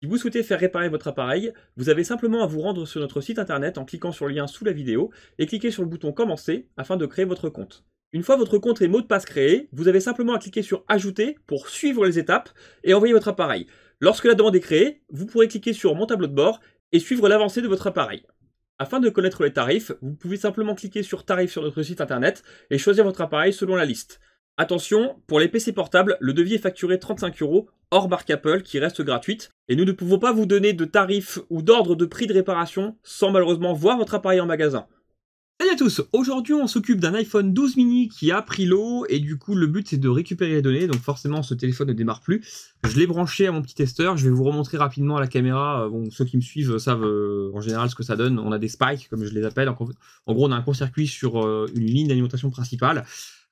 Si vous souhaitez faire réparer votre appareil, vous avez simplement à vous rendre sur notre site internet en cliquant sur le lien sous la vidéo et cliquer sur le bouton Commencer afin de créer votre compte. Une fois votre compte et mot de passe créés, vous avez simplement à cliquer sur Ajouter pour suivre les étapes et envoyer votre appareil. Lorsque la demande est créée, vous pourrez cliquer sur Mon tableau de bord et suivre l'avancée de votre appareil. Afin de connaître les tarifs, vous pouvez simplement cliquer sur Tarifs sur notre site internet et choisir votre appareil selon la liste. Attention, pour les PC portables, le devis est facturé 35 € hors marque Apple qui reste gratuite et nous ne pouvons pas vous donner de tarifs ou d'ordre de prix de réparation sans malheureusement voir votre appareil en magasin. Salut à tous, aujourd'hui on s'occupe d'un iPhone 12 mini qui a pris l'eau et du coup le but c'est de récupérer les données, donc forcément ce téléphone ne démarre plus. Je l'ai branché à mon petit testeur, je vais vous remontrer rapidement à la caméra, bon, ceux qui me suivent savent en général ce que ça donne, on a des spikes comme je les appelle, en gros on a un court-circuit sur une ligne d'alimentation principale.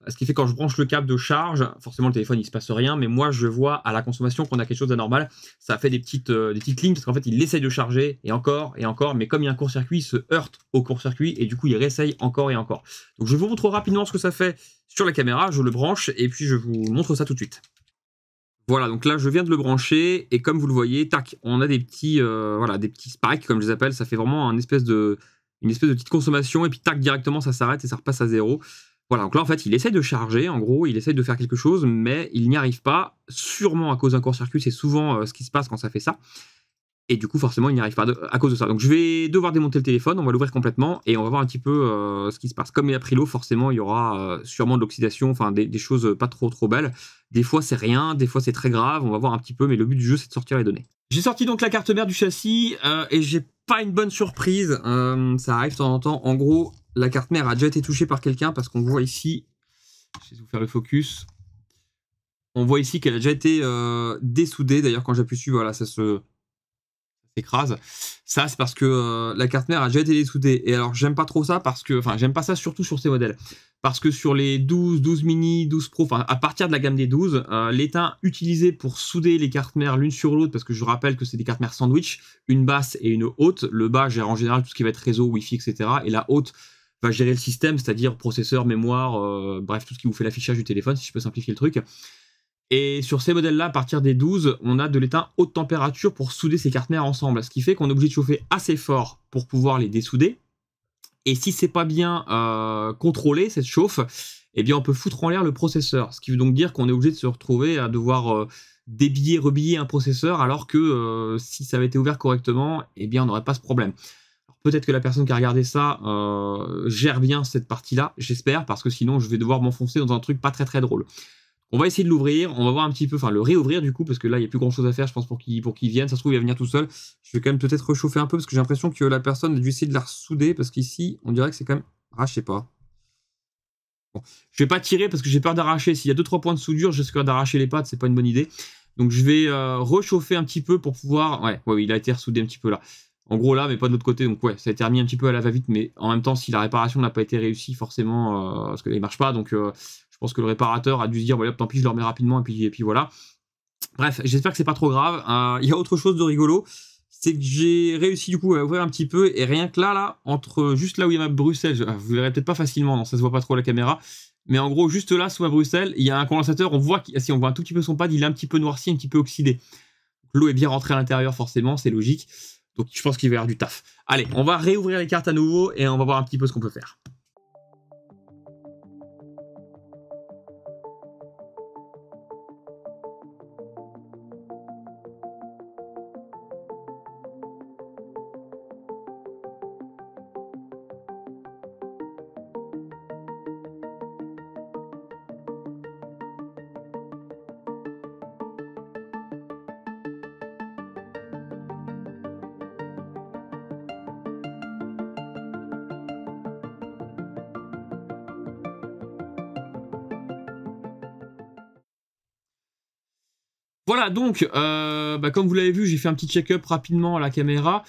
Ce qui fait quand je branche le câble de charge, forcément le téléphone il se passe rien, mais moi je vois à la consommation qu'on a quelque chose d'anormal. Ça fait des petites lignes parce qu'en fait il essaye de charger et encore, mais comme il y a un court-circuit, il se heurte au court-circuit et du coup il réessaye encore et encore. Donc je vous montre rapidement ce que ça fait sur la caméra, je le branche et puis je vous montre ça tout de suite. Voilà, donc là je viens de le brancher et comme vous le voyez, tac, on a des petits, voilà, des petits spikes comme je les appelle. Ça fait vraiment une espèce de petite consommation et puis tac directement ça s'arrête et ça repasse à zéro. Voilà, donc là en fait il essaye de charger, en gros il essaye de faire quelque chose mais il n'y arrive pas, sûrement à cause d'un court-circuit, c'est souvent ce qui se passe quand ça fait ça. Et du coup forcément il n'y arrive pas à cause de ça. Donc je vais devoir démonter le téléphone, on va l'ouvrir complètement et on va voir un petit peu ce qui se passe. Comme il a pris l'eau, forcément il y aura sûrement de l'oxydation, enfin des choses pas trop belles. Des fois c'est rien, des fois c'est très grave, on va voir un petit peu, mais le but du jeu c'est de sortir les données. J'ai sorti donc la carte mère du châssis et j'ai pas une bonne surprise, ça arrive de temps en temps. En gros, la carte mère a déjà été touchée par quelqu'un parce qu'on voit ici, je vais vous faire le focus, on voit ici qu'elle a déjà été dessoudée. D'ailleurs quand j'appuie dessus, voilà, ça s'écrase. Ça c'est parce que la carte mère a déjà été dessoudée. Et alors j'aime pas trop ça parce que, enfin j'aime pas ça surtout sur ces modèles. Parce que sur les 12, 12 mini, 12 Pro, enfin à partir de la gamme des 12, l'étain utilisé pour souder les cartes mères l'une sur l'autre, parce que je rappelle que c'est des cartes mères sandwich, une basse et une haute. Le bas gère en général tout ce qui va être réseau, Wi-Fi, etc. Et la haute va gérer le système, c'est-à-dire processeur, mémoire, bref, tout ce qui vous fait l'affichage du téléphone, si je peux simplifier le truc. Et sur ces modèles-là, à partir des 12, on a de l'étain haute température pour souder ces cartes mères ensemble, ce qui fait qu'on est obligé de chauffer assez fort pour pouvoir les dessouder. Et si c'est pas bien contrôlé, cette chauffe, eh bien on peut foutre en l'air le processeur. Ce qui veut donc dire qu'on est obligé de se retrouver à devoir débiller, rebiller un processeur, alors que si ça avait été ouvert correctement, eh bien on n'aurait pas ce problème. Peut-être que la personne qui a regardé ça gère bien cette partie-là, j'espère, parce que sinon je vais devoir m'enfoncer dans un truc pas très drôle. On va essayer de l'ouvrir, on va voir un petit peu, enfin le réouvrir du coup, parce que là il n'y a plus grand chose à faire, je pense, pour qu'il vienne. Ça se trouve il va venir tout seul. Je vais quand même peut-être réchauffer un peu, parce que j'ai l'impression que la personne a dû essayer de la ressouder, parce qu'ici on dirait que c'est quand même... Ah, je sais pas. Bon. Je vais pas tirer parce que j'ai peur d'arracher. S'il y a 2-3 points de soudure, je risque d'arracher les pattes, c'est pas une bonne idée. Donc je vais rechauffer un petit peu pour pouvoir... Ouais, il a été ressoudé un petit peu là. En gros là, mais pas de l'autre côté, donc ouais, ça a été remis un petit peu à la va-vite, mais en même temps, si la réparation n'a pas été réussie, forcément, parce qu'il marche pas, donc je pense que le réparateur a dû se dire, voilà, tant pis, je le remets rapidement, et puis voilà. Bref, j'espère que c'est pas trop grave. Il y a autre chose de rigolo, c'est que j'ai réussi du coup à ouvrir un petit peu, et rien que là, entre juste là où il y a ma Bruxelles, vous verrez peut-être pas facilement, non, ça se voit pas trop à la caméra, mais en gros, juste là, sous ma Bruxelles, il y a un condensateur, on voit si on voit un tout petit peu son pad, il est un petit peu noirci, un petit peu oxydé. L'eau est bien rentrée à l'intérieur, forcément, c'est logique. Donc je pense qu'il va y avoir du taf. Allez, on va réouvrir les cartes à nouveau et on va voir un petit peu ce qu'on peut faire. Voilà, donc, comme vous l'avez vu, j'ai fait un petit check-up rapidement à la caméra.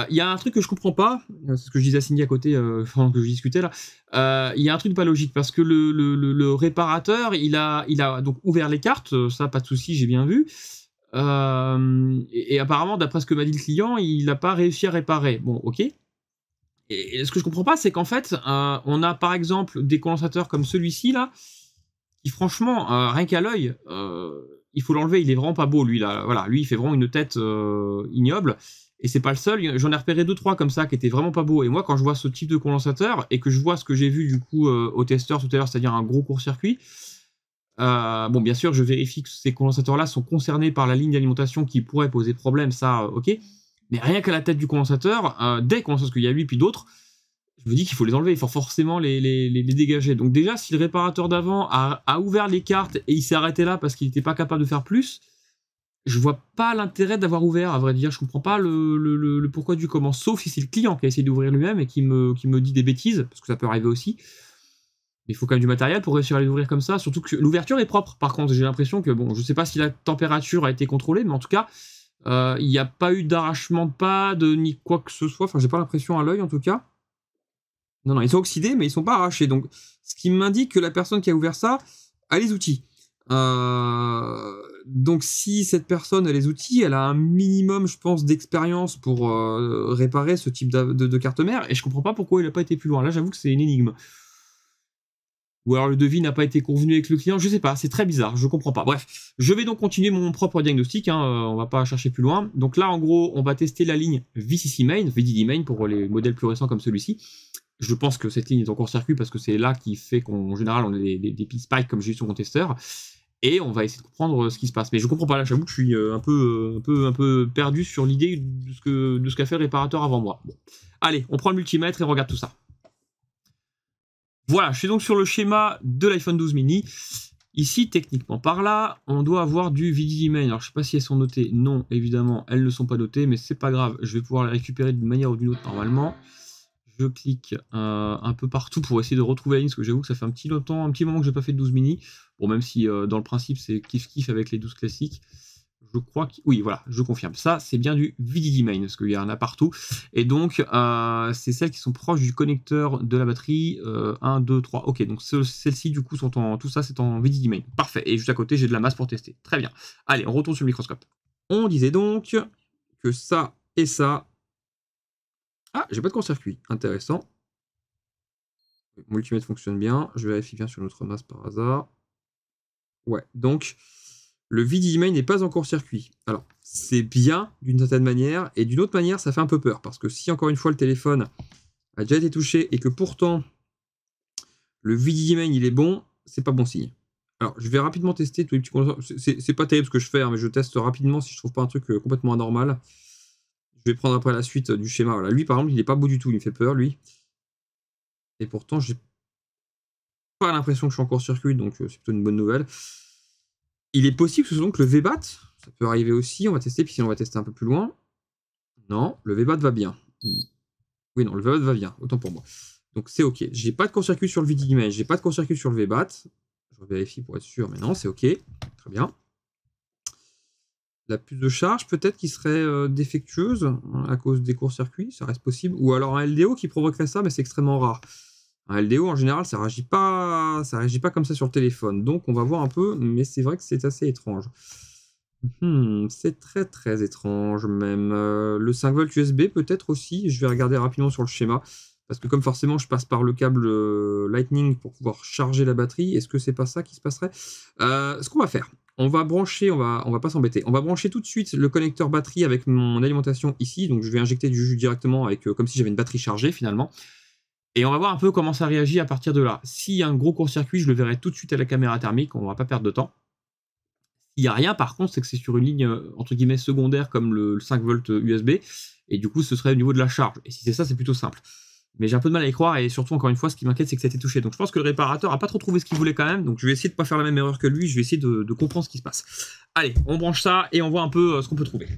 Il y a un truc que je comprends pas, c'est ce que je disais à Cindy à côté, pendant que je discutais là. Il y a un truc pas logique, parce que le réparateur, il a donc ouvert les cartes, ça pas de souci, j'ai bien vu. Et apparemment, d'après ce que m'a dit le client, il n'a pas réussi à réparer. Bon, ok. Et ce que je comprends pas, c'est qu'en fait, on a par exemple des condensateurs comme celui-ci là, qui franchement, rien qu'à l'œil, il faut l'enlever, il est vraiment pas beau lui là. Voilà, lui il fait vraiment une tête ignoble. Et c'est pas le seul, j'en ai repéré 2-3 comme ça qui étaient vraiment pas beaux. Et moi quand je vois ce type de condensateur et que je vois ce que j'ai vu du coup au testeur tout à l'heure, c'est-à-dire un gros court-circuit, bon bien sûr je vérifie que ces condensateurs-là sont concernés par la ligne d'alimentation qui pourrait poser problème, ça ok. Mais rien qu'à la tête du condensateur, des condensateurs qu'il y a lui puis d'autres, je me dis qu'il faut les enlever, il faut forcément les dégager. Donc déjà si le réparateur d'avant a ouvert les cartes et il s'est arrêté là parce qu'il n'était pas capable de faire plus, je vois pas l'intérêt d'avoir ouvert, à vrai dire. Je comprends pas le pourquoi du comment, sauf si c'est le client qui a essayé d'ouvrir lui-même et qui me dit des bêtises, parce que ça peut arriver aussi. Mais il faut quand même du matériel pour réussir à les ouvrir comme ça, surtout que l'ouverture est propre. Par contre, j'ai l'impression que, bon, je sais pas si la température a été contrôlée, mais en tout cas, il n'y a pas eu d'arrachement de pad, ni quoi que ce soit. Enfin, j'ai pas l'impression à l'œil, en tout cas. Non, ils sont oxydés, mais ils sont pas arrachés. Donc, ce qui m'indique que la personne qui a ouvert ça a les outils. Donc si cette personne a les outils, elle a un minimum, je pense, d'expérience pour réparer ce type de carte mère, et je comprends pas pourquoi il n'a pas été plus loin. Là, j'avoue que c'est une énigme. Ou alors le devis n'a pas été convenu avec le client, je sais pas, c'est très bizarre, je comprends pas. Bref, je vais donc continuer mon propre diagnostic, hein, on va pas chercher plus loin. Donc là, en gros, on va tester la ligne VCC Main, VDD Main pour les modèles plus récents comme celui-ci. Je pense que cette ligne est en court-circuit parce que c'est là qui fait qu'en général, on a des petits spikes comme j'ai eu sur mon testeur. Et on va essayer de comprendre ce qui se passe. Mais je comprends pas là, j'avoue que je suis un peu perdu sur l'idée de ce qu'a fait le réparateur avant moi. Bon. Allez, on prend le multimètre et on regarde tout ça. Voilà, je suis donc sur le schéma de l'iPhone 12 mini. Ici, techniquement par là, on doit avoir du VDD Main. Alors, je sais pas si elles sont notées. Non, évidemment, elles ne sont pas notées, mais c'est pas grave. Je vais pouvoir les récupérer d'une manière ou d'une autre normalement. Je clique un peu partout pour essayer de retrouver la ligne, parce que j'avoue que ça fait un petit moment que j'ai pas fait de 12 mini. Bon, même si dans le principe c'est kiff avec les 12 classiques. Je crois que... Oui, voilà, je confirme. Ça, c'est bien du VDD Main, parce qu'il y en a partout. Et donc, c'est celles qui sont proches du connecteur de la batterie. 1, 2, 3. Ok, donc celles-ci, du coup, sont en... Tout ça, c'est en VDD Main. Parfait. Et juste à côté, j'ai de la masse pour tester. Très bien. Allez, on retourne sur le microscope. On disait donc que ça et ça... Ah, j'ai pas de court-circuit. Intéressant. Mon multimètre fonctionne bien. Je vérifie bien sur notre masse par hasard. Ouais, donc le VDD Main n'est pas en court-circuit. Alors, c'est bien d'une certaine manière, et d'une autre manière, ça fait un peu peur. Parce que si, encore une fois, le téléphone a déjà été touché, et que pourtant, le VDD Main, il est bon, c'est pas bon signe. Alors, je vais rapidement tester tous les petits condensateurs. C'est pas terrible ce que je fais, hein, mais je teste rapidement si je trouve pas un truc complètement anormal. Je vais prendre après la suite du schéma. Voilà. Lui, par exemple, il est pas beau du tout, il me fait peur, lui. Et pourtant, j'ai pas l'impression que je suis en court-circuit, donc c'est plutôt une bonne nouvelle. Il est possible que ce soit donc le VBAT. Ça peut arriver aussi, on va tester, puis sinon on va tester un peu plus loin. Non, le VBAT va bien. Oui, non, le VBAT va bien, autant pour moi. Donc c'est ok. J'ai pas de court-circuit sur le VDD Main, j'ai pas de court-circuit sur le VBAT. Je vérifie pour être sûr, mais non, c'est ok. Très bien. La puce de charge, peut-être qui serait défectueuse à cause des courts-circuits, ça reste possible. Ou alors un LDO qui provoquerait ça, mais c'est extrêmement rare. Un LDO, en général, ça réagit pas comme ça sur le téléphone. Donc, on va voir un peu, mais c'est vrai que c'est assez étrange. C'est très, très étrange, même. Le 5V USB, peut-être aussi. Je vais regarder rapidement sur le schéma. Parce que comme forcément, je passe par le câble Lightning pour pouvoir charger la batterie, est-ce que c'est pas ça qui se passerait? Ce qu'on va faire, on va brancher, on va pas s'embêter. On va brancher tout de suite le connecteur batterie avec mon alimentation ici. Donc, je vais injecter du jus directement avec comme si j'avais une batterie chargée, finalement. Et on va voir un peu comment ça réagit à partir de là. S'il y a un gros court-circuit, je le verrai tout de suite à la caméra thermique, on ne va pas perdre de temps. S'il n'y a rien, par contre, c'est que c'est sur une ligne, entre guillemets, secondaire, comme le 5V USB, et du coup, ce serait au niveau de la charge. Et si c'est ça, c'est plutôt simple. Mais j'ai un peu de mal à y croire, et surtout, encore une fois, ce qui m'inquiète, c'est que ça a été touché. Donc je pense que le réparateur n'a pas trop trouvé ce qu'il voulait quand même, donc je vais essayer de ne pas faire la même erreur que lui, je vais essayer de comprendre ce qui se passe. Allez, on branche ça, et on voit un peu ce qu'on peut trouver.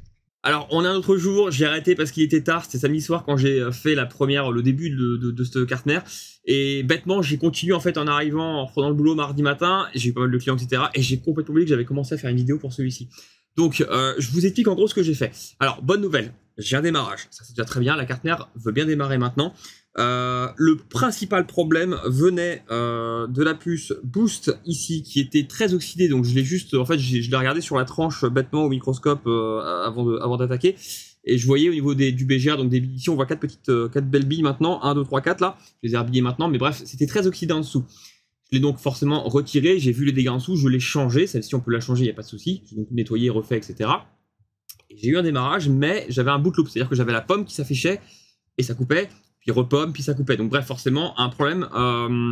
Alors, on a un autre jour, j'ai arrêté parce qu'il était tard, c'était samedi soir quand j'ai fait le début de cette carte mère. Et bêtement, j'ai continué en fait en arrivant, en prenant le boulot mardi matin, j'ai eu pas mal de clients, etc. Et j'ai complètement oublié que j'avais commencé à faire une vidéo pour celui-ci. Donc, je vous explique en gros ce que j'ai fait. Alors, bonne nouvelle, j'ai un démarrage, ça c'est déjà très bien, la carte mère veut bien démarrer maintenant. Le principal problème venait de la puce Boost ici qui était très oxydée, donc je l'ai juste, en fait je l'ai regardé sur la tranche bêtement au microscope avant d'attaquer, et je voyais au niveau du BGA, donc des billes ici, on voit 4 belles billes maintenant, 1, 2, 3, 4 là, je les ai rhabillées maintenant, mais bref, c'était très oxydé en dessous. Je l'ai donc forcément retiré, j'ai vu les dégâts en dessous, je l'ai changé, celle-ci on peut la changer, il n'y a pas de souci, j'ai donc nettoyé, refait, etc. J'ai eu un démarrage, mais j'avais un bout de loop, c'est-à-dire que j'avais la pomme qui s'affichait et ça coupait, puis repomme, puis ça coupait. Donc bref, forcément, un problème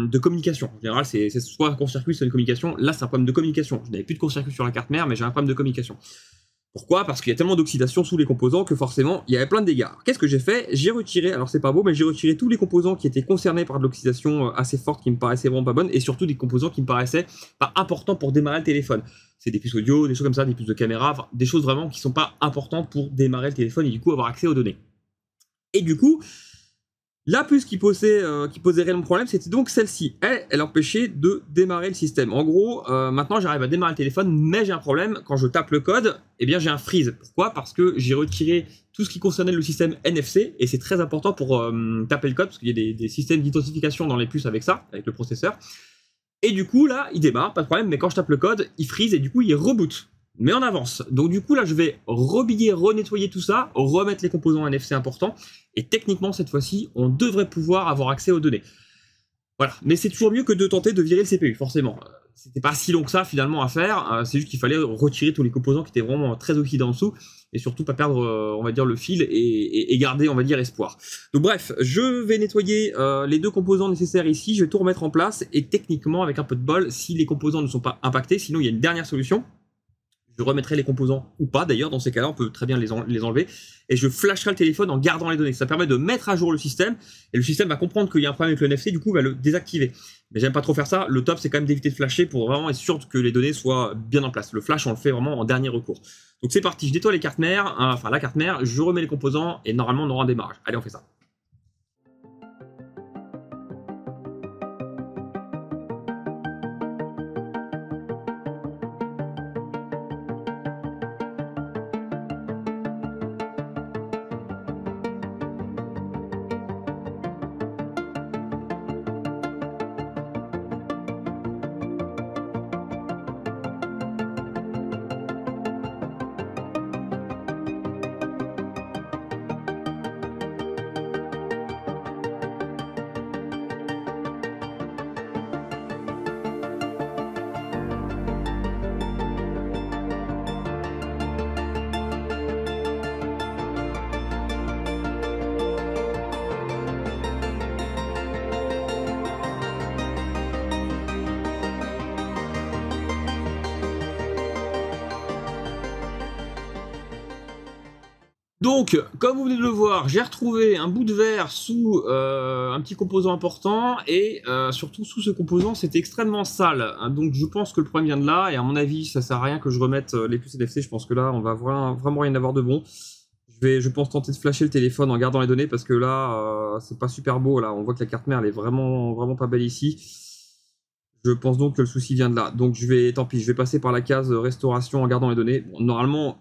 de communication. En général, c'est soit un court-circuit, soit une communication. Là, c'est un problème de communication. Je n'avais plus de court-circuit sur la carte mère, mais j'ai un problème de communication. Pourquoi? Parce qu'il y a tellement d'oxydation sous les composants que forcément, il y avait plein de dégâts. Qu'est-ce que j'ai fait? J'ai retiré, alors c'est pas beau, mais j'ai retiré tous les composants qui étaient concernés par de l'oxydation assez forte, qui me paraissaient vraiment pas bonnes, et surtout des composants qui me paraissaient pas importants pour démarrer le téléphone. C'est des puces audio, des choses comme ça, des puces de caméra, enfin, des choses vraiment qui sont pas importantes pour démarrer le téléphone et du coup avoir accès aux données. Et du coup, la puce qui posait réellement problème, c'était donc celle-ci. Elle empêchait de démarrer le système. En gros, maintenant j'arrive à démarrer le téléphone, mais j'ai un problème. Quand je tape le code, eh bien j'ai un freeze. Pourquoi? Parce que j'ai retiré tout ce qui concernait le système NFC, et c'est très important pour taper le code, parce qu'il y a des systèmes d'identification dans les puces avec ça, avec le processeur. Et du coup, là, il démarre, pas de problème, mais quand je tape le code, il freeze, et du coup, il reboot. Mais en avance. Donc du coup, là, je vais rebiller, renettoyer tout ça, remettre les composants NFC importants, et techniquement, cette fois-ci, on devrait pouvoir avoir accès aux données. Voilà. Mais c'est toujours mieux que de tenter de virer le CPU, forcément. C'était pas si long que ça, finalement, à faire. C'est juste qu'il fallait retirer tous les composants qui étaient vraiment très oxydés en dessous, et surtout pas perdre, on va dire, le fil, et garder, on va dire, espoir. Donc bref, je vais nettoyer les deux composants nécessaires ici, je vais tout remettre en place, et techniquement, avec un peu de bol, si les composants ne sont pas impactés, sinon il y a une dernière solution. Je remettrai les composants ou pas, d'ailleurs, dans ces cas-là, on peut très bien les enlever, et je flasherai le téléphone en gardant les données. Ça permet de mettre à jour le système, et le système va comprendre qu'il y a un problème avec le NFC, du coup, va le désactiver. Mais j'aime pas trop faire ça, le top, c'est quand même d'éviter de flasher pour vraiment être sûr que les données soient bien en place. Le flash, on le fait vraiment en dernier recours. Donc c'est parti, je nettoie les cartes mères, enfin la carte mère, je remets les composants, et normalement, on aura un démarrage. Allez, on fait ça. Donc, comme vous venez de le voir, j'ai retrouvé un bout de verre sous un petit composant important, et surtout sous ce composant, c'était extrêmement sale. Donc je pense que le problème vient de là, et à mon avis, ça sert à rien que je remette les puces NFC, je pense que là, on va vraiment rien avoir de bon. Je pense, tenter de flasher le téléphone en gardant les données, parce que là, c'est pas super beau, là, on voit que la carte mère, elle est vraiment pas belle ici. Je pense donc que le souci vient de là. Donc tant pis, je vais passer par la case restauration en gardant les données. Bon, normalement,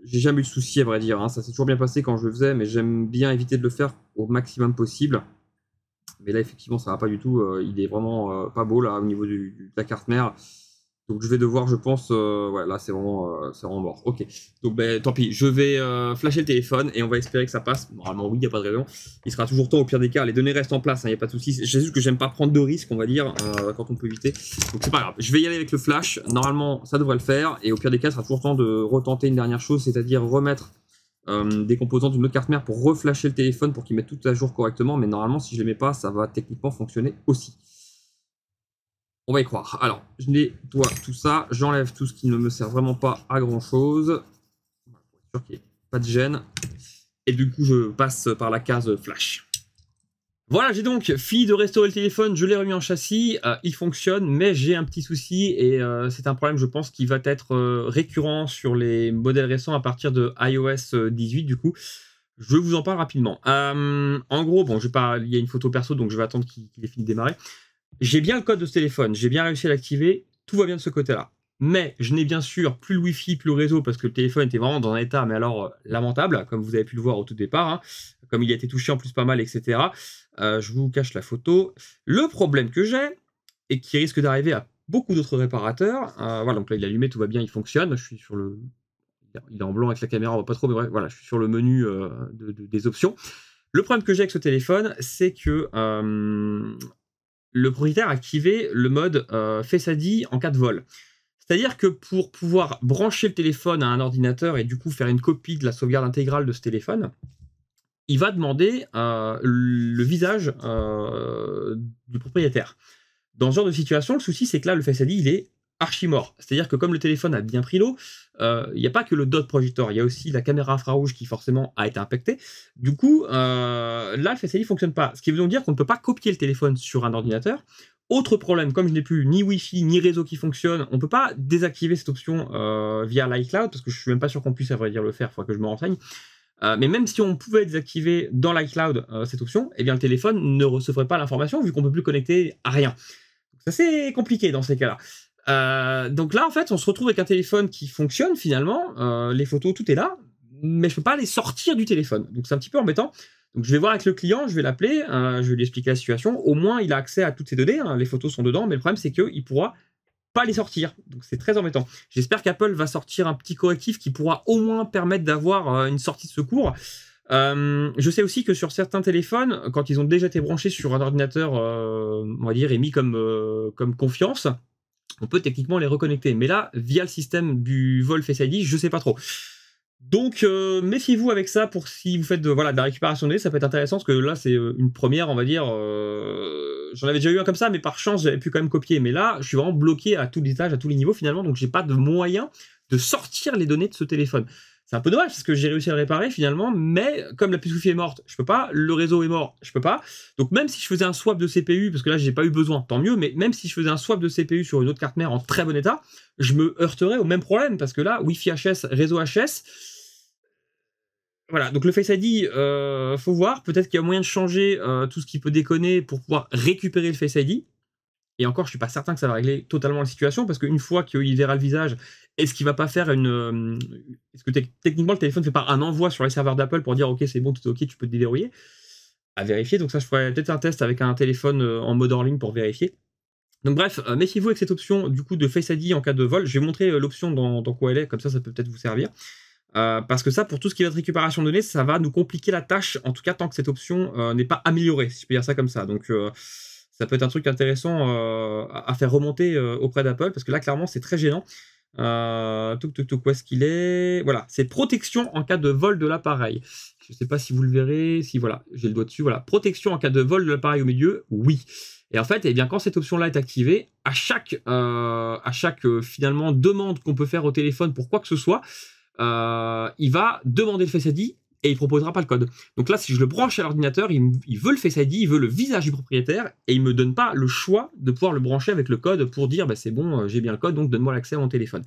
j'ai jamais eu de souci, à vrai dire, hein. Ça s'est toujours bien passé quand je le faisais, mais j'aime bien éviter de le faire au maximum possible. Mais là, effectivement, ça va pas du tout. Il est vraiment pas beau, là, au niveau de la carte mère. Donc je vais devoir, je pense, ouais, là c'est vraiment mort. Ok, donc ben tant pis, je vais flasher le téléphone, et on va espérer que ça passe. Normalement oui, il n'y a pas de raison. Il sera toujours temps, au pire des cas, les données restent en place, il n'y a pas de souci. C'est juste que j'aime pas prendre de risques, on va dire, quand on peut éviter. Donc c'est pas grave, je vais y aller avec le flash, normalement ça devrait le faire, et au pire des cas, il sera toujours temps de retenter une dernière chose, c'est-à-dire remettre des composants d'une autre carte mère pour reflasher le téléphone pour qu'il mette tout à jour correctement, mais normalement si je les mets pas, ça va techniquement fonctionner aussi. On va y croire. Alors, je nettoie tout ça, j'enlève tout ce qui ne me sert vraiment pas à grand chose, pour être sûr qu'il n'y ait pas de gêne, et du coup je passe par la case flash. Voilà, j'ai donc fini de restaurer le téléphone, je l'ai remis en châssis, il fonctionne, mais j'ai un petit souci, et c'est un problème, je pense, qui va être récurrent sur les modèles récents à partir de iOS 18 du coup. Je vous en parle rapidement. En gros, bon, il y a une photo perso, donc je vais attendre qu'il ait fini de démarrer. J'ai bien le code de ce téléphone, j'ai bien réussi à l'activer, tout va bien de ce côté-là. Mais je n'ai bien sûr plus le Wi-Fi, plus le réseau, parce que le téléphone était vraiment dans un état, mais alors lamentable, comme vous avez pu le voir au tout départ, hein, comme il a été touché en plus pas mal, etc. Je vous cache la photo. Le problème que j'ai, et qui risque d'arriver à beaucoup d'autres réparateurs, voilà, donc là il est allumé, tout va bien, il fonctionne, je suis sur le... Il est en blanc avec la caméra, on voit pas trop, mais bref, voilà, je suis sur le menu des options. Le problème que j'ai avec ce téléphone, c'est que le propriétaire a activé le mode Face ID en cas de vol. C'est-à-dire que pour pouvoir brancher le téléphone à un ordinateur et du coup faire une copie de la sauvegarde intégrale de ce téléphone, il va demander le visage du propriétaire. Dans ce genre de situation, le souci, c'est que là, le Face ID, il est archi mort. C'est-à-dire que comme le téléphone a bien pris l'eau, il n'y a pas que le dot projector, il y a aussi la caméra infrarouge qui forcément a été impactée. Du coup, là, le Face ID ne fonctionne pas. Ce qui veut donc dire qu'on ne peut pas copier le téléphone sur un ordinateur. Autre problème, comme je n'ai plus ni Wi-Fi ni réseau qui fonctionne, on ne peut pas désactiver cette option via l'iCloud, parce que je ne suis même pas sûr qu'on puisse à vrai dire le faire, il faudra que je me renseigne. Mais même si on pouvait désactiver dans l'iCloud cette option, eh bien le téléphone ne recevrait pas l'information vu qu'on ne peut plus connecter à rien. Ça c'est compliqué dans ces cas-là. Donc là en fait on se retrouve avec un téléphone qui fonctionne finalement, les photos tout est là, mais je peux pas les sortir du téléphone. Donc c'est un petit peu embêtant. Donc je vais voir avec le client, je vais l'appeler, je vais lui expliquer la situation. Au moins il a accès à toutes ces données, les photos sont dedans, mais le problème c'est qu'il pourra pas les sortir. Donc c'est très embêtant. J'espère qu'Apple va sortir un petit correctif qui pourra au moins permettre d'avoir une sortie de secours. Je sais aussi que sur certains téléphones, quand ils ont déjà été branchés sur un ordinateur, on va dire, émis comme confiance, on peut techniquement les reconnecter. Mais là, via le système du vol Face ID, je sais pas trop. Donc méfiez-vous avec ça pour si vous faites de la récupération de données, ça peut être intéressant parce que là c'est une première, on va dire. J'en avais déjà eu un comme ça, mais par chance j'avais pu quand même copier. Mais là, je suis vraiment bloqué à tous les étages, à tous les niveaux finalement, donc j'ai pas de moyen de sortir les données de ce téléphone. C'est un peu dommage parce que j'ai réussi à le réparer finalement, mais comme la puce Wi-Fi est morte, je peux pas, le réseau est mort, je peux pas. Donc même si je faisais un swap de CPU, parce que là j'ai pas eu besoin, tant mieux, mais même si je faisais un swap de CPU sur une autre carte mère en très bon état, je me heurterais au même problème parce que là, Wi-Fi HS, réseau HS. Voilà, donc le Face ID, faut voir, peut-être qu'il y a moyen de changer tout ce qui peut déconner pour pouvoir récupérer le Face ID. Et encore, je suis pas certain que ça va régler totalement la situation, parce qu'une fois qu'il verra le visage, est-ce qu'il va pas faire une... Est-ce que techniquement le téléphone fait pas un envoi sur les serveurs d'Apple pour dire ok c'est bon, tout est ok, tu peux te déverrouiller? À vérifier, donc ça je ferai peut-être un test avec un téléphone en mode hors ligne pour vérifier. Donc bref, méfiez-vous avec cette option du coup de Face ID en cas de vol. Je vais vous montrer l'option dans quoi elle est, comme ça peut peut-être vous servir. Parce que ça, pour tout ce qui va être récupération de données, ça va nous compliquer la tâche, en tout cas tant que cette option n'est pas améliorée, si je peux dire ça comme ça. Donc ça peut être un truc intéressant à faire remonter auprès d'Apple, parce que là, clairement, c'est très gênant. Où est-ce qu'il est? Voilà, c'est protection en cas de vol de l'appareil. Je ne sais pas si vous le verrez, si voilà, j'ai le doigt dessus, voilà. Protection en cas de vol de l'appareil au milieu, oui. Et en fait, eh bien, quand cette option-là est activée, à chaque finalement demande qu'on peut faire au téléphone pour quoi que ce soit, il va demander le Face ID et il proposera pas le code. Donc là, si je le branche à l'ordinateur, il veut le Face ID, il veut le visage du propriétaire et il me donne pas le choix de pouvoir le brancher avec le code pour dire bah, c'est bon, j'ai bien le code, donc donne-moi l'accès à mon téléphone.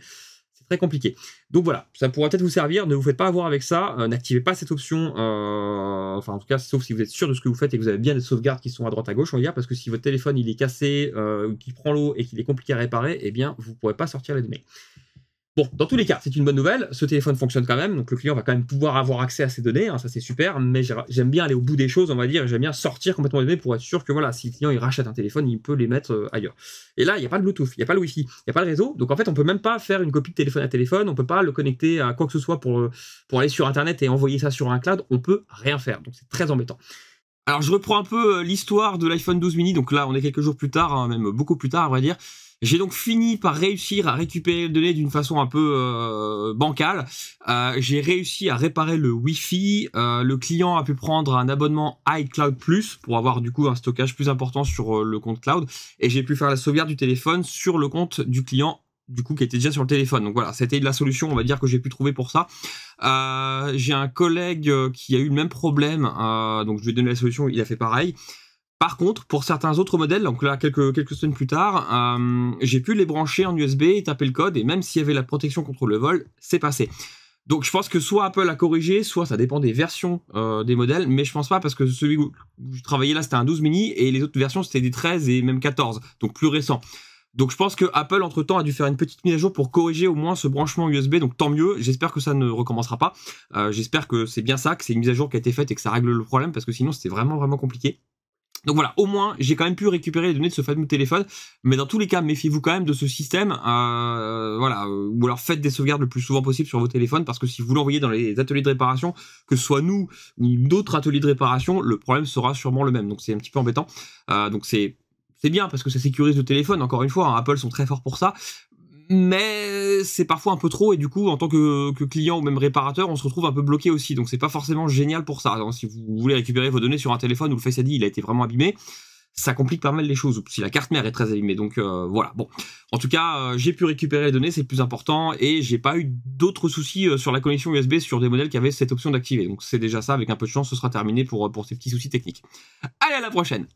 C'est très compliqué. Donc voilà, ça pourra peut-être vous servir, ne vous faites pas avoir avec ça, n'activez pas cette option, enfin en tout cas, sauf si vous êtes sûr de ce que vous faites et que vous avez bien des sauvegardes qui sont à droite à gauche, on va dire, parce que si votre téléphone il est cassé, qu'il prend l'eau et qu'il est compliqué à réparer, eh bien vous pourrez pas sortir les données. Bon, dans tous les cas, c'est une bonne nouvelle, ce téléphone fonctionne quand même, donc le client va quand même pouvoir avoir accès à ces données, ça c'est super, mais j'aime bien aller au bout des choses, on va dire, et j'aime bien sortir complètement les données pour être sûr que voilà, si le client il rachète un téléphone, il peut les mettre ailleurs. Et là, il n'y a pas de Bluetooth, il n'y a pas le Wi-Fi, il n'y a pas de réseau, donc en fait on peut même pas faire une copie de téléphone à téléphone, on peut pas le connecter à quoi que ce soit pour aller sur internet et envoyer ça sur un cloud, on peut rien faire, donc c'est très embêtant. Alors je reprends un peu l'histoire de l'iPhone 12 mini, donc là on est quelques jours plus tard, même beaucoup plus tard à vrai dire. J'ai donc fini par réussir à récupérer les données d'une façon un peu bancale. J'ai réussi à réparer le Wi-Fi. Le client a pu prendre un abonnement iCloud Plus pour avoir du coup un stockage plus important sur le compte cloud. Et j'ai pu faire la sauvegarde du téléphone sur le compte du client du coup qui était déjà sur le téléphone. Donc voilà, c'était la solution on va dire que j'ai pu trouver pour ça. J'ai un collègue qui a eu le même problème, donc je lui ai donné la solution, il a fait pareil. Par contre, pour certains autres modèles, donc là quelques semaines plus tard, j'ai pu les brancher en USB et taper le code, et même s'il y avait la protection contre le vol, c'est passé. Donc je pense que soit Apple a corrigé, soit ça dépend des versions des modèles, mais je pense pas parce que celui où je travaillais là c'était un 12 mini, et les autres versions c'était des 13 et même 14, donc plus récents. Donc je pense que Apple entre temps a dû faire une petite mise à jour pour corriger au moins ce branchement USB, donc tant mieux, j'espère que ça ne recommencera pas, j'espère que c'est bien ça, que c'est une mise à jour qui a été faite et que ça règle le problème, parce que sinon c'était vraiment compliqué. Donc voilà, au moins, j'ai quand même pu récupérer les données de ce fameux téléphone, mais dans tous les cas, méfiez-vous quand même de ce système, voilà, ou alors faites des sauvegardes le plus souvent possible sur vos téléphones, parce que si vous l'envoyez dans les ateliers de réparation, que ce soit nous ou d'autres ateliers de réparation, le problème sera sûrement le même, donc c'est un petit peu embêtant, donc c'est c'est bien parce que ça sécurise le téléphone, encore une fois, hein, Apple sont très forts pour ça, mais c'est parfois un peu trop, et du coup, en tant que client ou même réparateur, on se retrouve un peu bloqué aussi, donc c'est pas forcément génial pour ça. Alors, si vous voulez récupérer vos données sur un téléphone où le Face ID il a été vraiment abîmé, ça complique pas mal les choses, ou si la carte mère est très abîmée, donc voilà. Bon, en tout cas, j'ai pu récupérer les données, c'est le plus important, et j'ai pas eu d'autres soucis sur la connexion USB sur des modèles qui avaient cette option d'activer, donc c'est déjà ça, avec un peu de chance, ce sera terminé pour ces petits soucis techniques. Allez, à la prochaine!